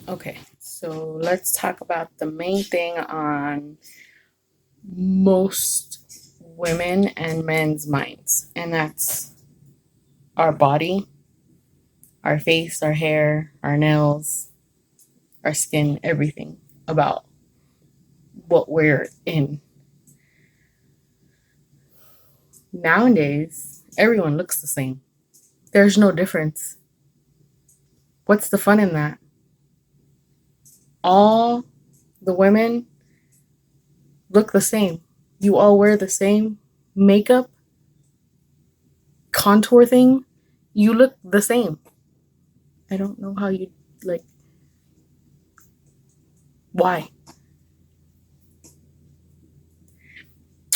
Okay, so let's talk about the main thing on most women and men's minds, and that's our body, our face, our hair, our nails, our skin, everything about what we're in. Nowadays, everyone looks the same. There's no difference. What's the fun in that? All the women look the same. You all wear the same makeup, contour thing. You look the same. I don't know how you like. Why?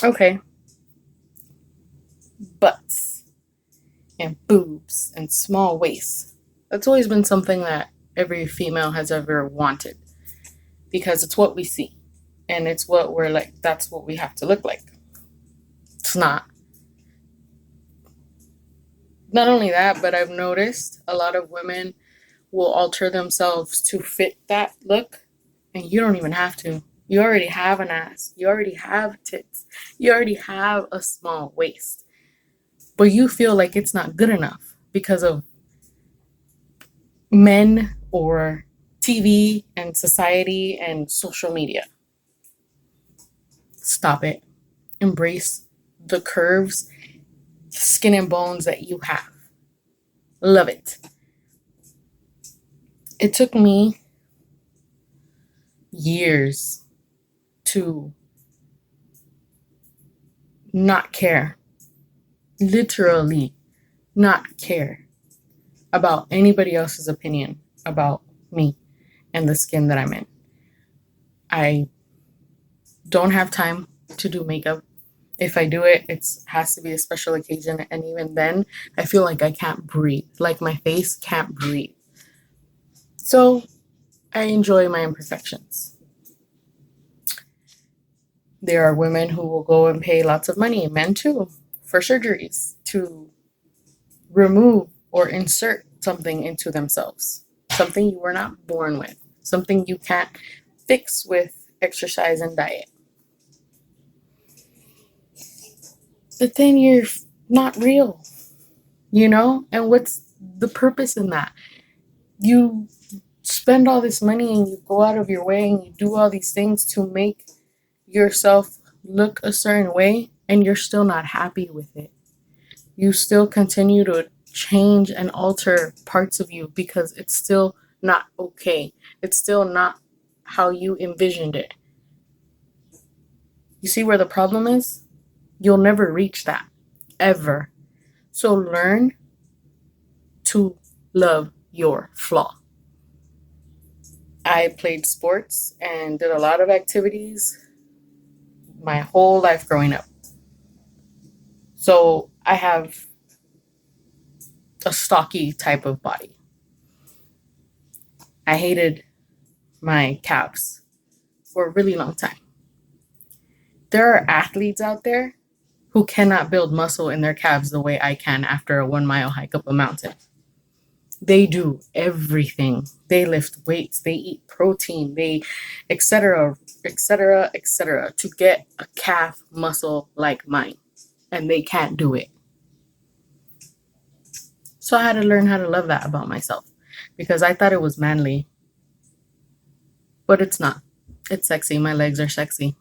Okay, butts and boobs and small waists. That's always been something that every female has ever wanted because it's what we see and it's what we're like. That's what we have to look like. It's not. Not only that, but I've noticed a lot of women will alter themselves to fit that look, and you don't even have to. You already have an ass, you already have tits, you already have a small waist, but you feel like it's not good enough because of men or TV and society and social media. Stop it. Embrace the curves, skin and bones that you have. Love it. It took me years to not care, literally not care about anybody else's opinion about me and the skin that I'm in. I don't have time to do makeup. If I do it, it has to be a special occasion. And even then, I feel like I can't breathe, like my face can't breathe. So I enjoy my imperfections. There are women who will go and pay lots of money, men too, for surgeries to remove or insert something into themselves, something you were not born with, something you can't fix with exercise and diet. But then you're not real, you know? And what's the purpose in that? You spend all this money and you go out of your way and you do all these things to make yourself look a certain way, and you're still not happy with it. You still continue to change and alter parts of you because it's still not okay. It's still not how you envisioned it. You see where the problem is? You'll never reach that, ever. So learn to love your flaw. I played sports and did a lot of activities my whole life growing up. So I have a stocky type of body. I hated my calves for a really long time. There are athletes out there who cannot build muscle in their calves the way I can after a 1 mile hike up a mountain. They do everything. They lift weights, they eat protein, they etc. etc. etc. to get a calf muscle like mine. And they can't do it. So I had to learn how to love that about myself because I thought it was manly, but it's not. It's sexy. My legs are sexy.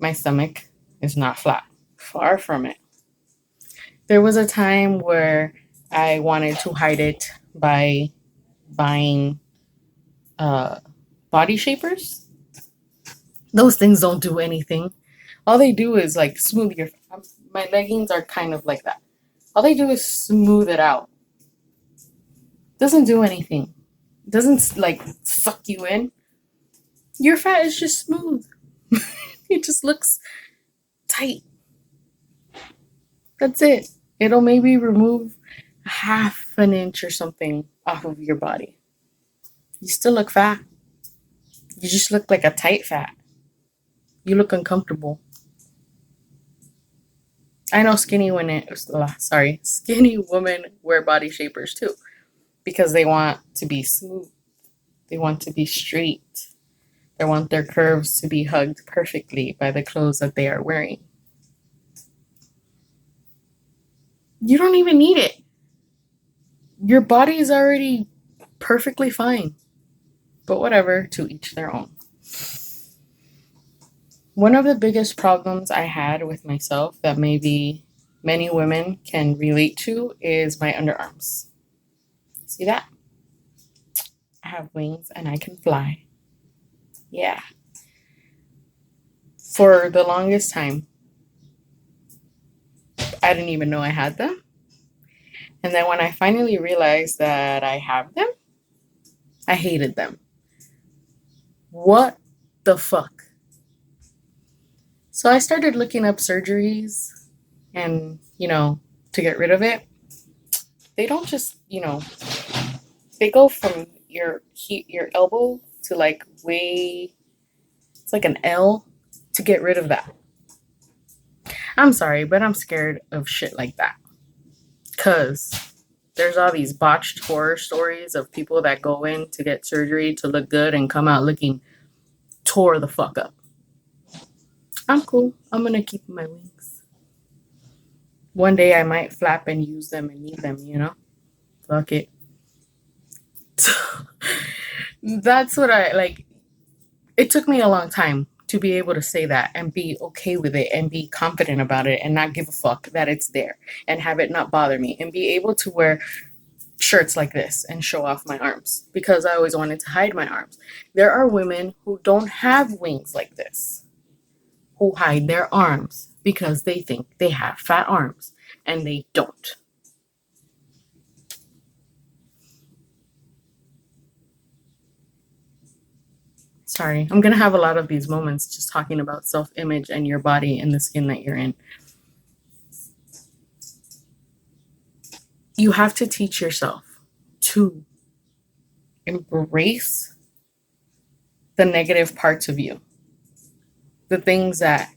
My stomach is not flat. Far from it. There was a time where I wanted to hide it by buying uh, body shapers. Those things don't do anything. All they do is like smooth your. My leggings are kind of like that. All they do is smooth it out. Doesn't do anything. Doesn't like suck you in. Your fat is just smooth. It just looks tight. That's it. It'll maybe remove half an inch or something off of your body. You still look fat. You just look like a tight fat. You look uncomfortable. I know skinny women wear body shapers too because they want to be smooth. They want to be straight. They want their curves to be hugged perfectly by the clothes that they are wearing. You don't even need it. Your body is already perfectly fine. But whatever, to each their own. One of the biggest problems I had with myself that maybe many women can relate to is my underarms. See that? I have wings and I can fly. Yeah. For the longest time, I didn't even know I had them. And then when I finally realized that I have them, I hated them. What the fuck? So I started looking up surgeries and, to get rid of it. They don't just, they go from your elbow to like way, it's like an L to get rid of that. I'm sorry, but I'm scared of shit like that. Cause there's all these botched horror stories of people that go in to get surgery to look good and come out looking tore the fuck up. I'm cool. I'm gonna keep my wings. One day I might flap and use them and need them. Fuck it. That's what I like. It took me a long time to be able to say that and be okay with it and be confident about it and not give a fuck that it's there and have it not bother me and be able to wear shirts like this and show off my arms because I always wanted to hide my arms. There are women who don't have wings like this, who hide their arms because they think they have fat arms and they don't. Sorry, I'm going to have a lot of these moments just talking about self-image and your body and the skin that you're in. You have to teach yourself to embrace the negative parts of you, the things that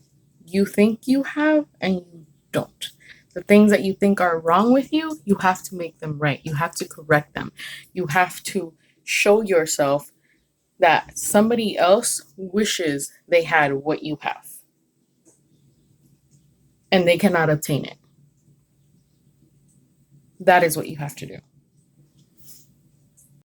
you think you have and you don't. The things that you think are wrong with you, you have to make them right. You have to correct them. You have to show yourself that somebody else wishes they had what you have and they cannot obtain it. That is what you have to do.